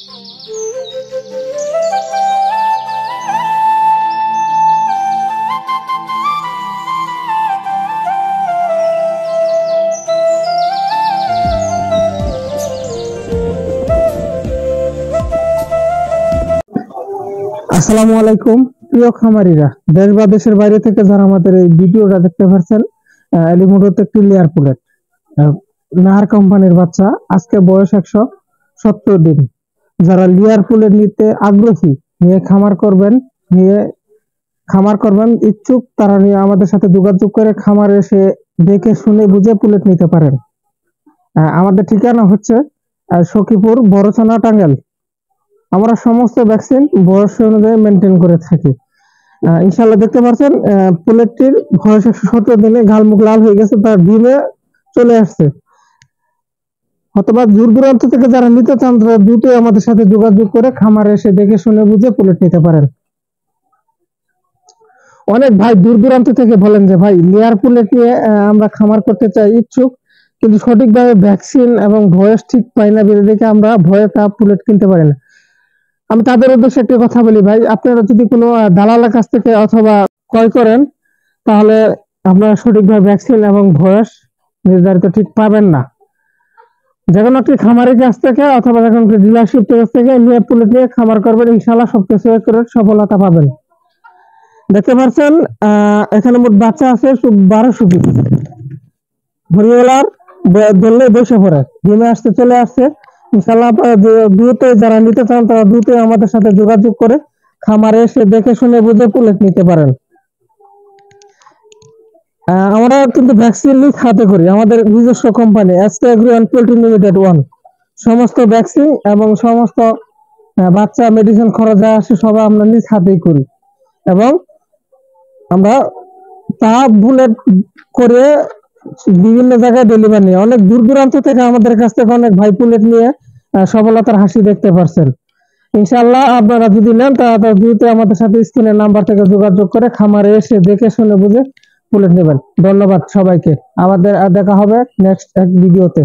আসসালামু আলাইকুম প্রিয় খামারিরা, দেশ বা দেশের বাইরে থেকে যারা আমাদের এই ভিডিওটা দেখতে পাচ্ছেন, এলিমোটোতে একটি লেয়ার পুলেট নাহার কোম্পানির বাচ্চা, আজকে বয়স 170 দিন। যারা লেয়ার পুলেট নিতে আগ্রহী, নিয়ে খামার করবেন ইচ্ছুক, তারা নিয়ে আমাদের সাথে যোগাযোগ করে খামারে এসে দেখে শুনে বুঝে পুলেট নিতে পারেন। আমাদের ঠিকানা হচ্ছে সখীপুর, বড়চনা, টাঙ্গাইল। আমরা সমস্ত ভ্যাকসিন বয়স অনুযায়ী মেনটেন করে থাকি। ইনশাআল্লাহ দেখতে পাচ্ছেন পুলেটটির বয়স 170 দিনে গালমুখ লাল হয়ে গেছে, তার ডিমে চলে আসছে। অথবা দূর দূরান্ত থেকে যারা নিতে চান তারা দ্রুতই আমাদের সাথে যোগাযোগ করে খামারে এসে দেখে শুনে বুঝে পুলেট নিতে পারেন। অনেক ভাই দূর দূরান্ত থেকে বলেন যে ভাই লেয়ার পুলেট নিয়ে আমরা খামার করতে চাই, ইচ্ছুক, কিন্তু সঠিকভাবে ভ্যাকসিন এবং বয়স ঠিক পাই না, বেঁধে দেখে আমরা ভয়ে তা পুলেট কিনতে পারি না। আমি তাদের উদ্দেশ্যে একটি কথা বলি, ভাই আপনারা যদি কোনো দালালের কাছ থেকে অথবা ক্রয় করেন, তাহলে আপনারা সঠিকভাবে ভ্যাকসিন এবং বয়স নির্ধারিত ঠিক পাবেন না। যে কোনো একটি খামারের কাছ থেকে অথবা যে কোনো একটি ডিলারশিপ কাছ থেকে নিয়ে পুলেট নিয়ে খামার করবেন, ইনশাআল্লাহ সবকিছু করে সফলতা পাবেন। দেখতে পাচ্ছেন এখানে মোট বাচ্চা আছে 1200 পিস। ভরিওয়ালার ধরলে বসে পড়ে ডিমে আসতে চলে আসছে। ইনশাআল্লাহ দ্রুত যারা নিতে চান তারা দ্রুত আমাদের সাথে যোগাযোগ করে খামারে এসে দেখে শুনে বুঝে পুলেট নিতে পারেন। আমরা কিন্তু ভ্যাকসিন নিজ হাতে করি, আমাদের নিজস্ব company SK agro and poultry limited 1 সমস্ত ভ্যাকসিন এবং সমস্ত বাচ্চা মেডিসিন খরচ যা আসে সব আমরা নিজ হাতেই করি, এবং আমরা তা বুলেট করে বিভিন্ন জায়গায় ডেলিভারি নিয়ে অনেক দূর দূরান্ত থেকে আমাদের কাছ থেকে অনেক ভাই পুলেট নিয়ে সফলতার হাসি দেখতে পারছেন। ইনশাআল্লাহ আপনারা যদি নেন তাহলে দ্রুত আমাদের সাথে স্ক্রিনের নাম্বার থেকে যোগাযোগ করে খামারে এসে দেখে শুনে বুঝে পুলেট নেবেন। ধন্যবাদ সবাইকে, আমাদের দেখা হবে নেক্সট এক ভিডিওতে।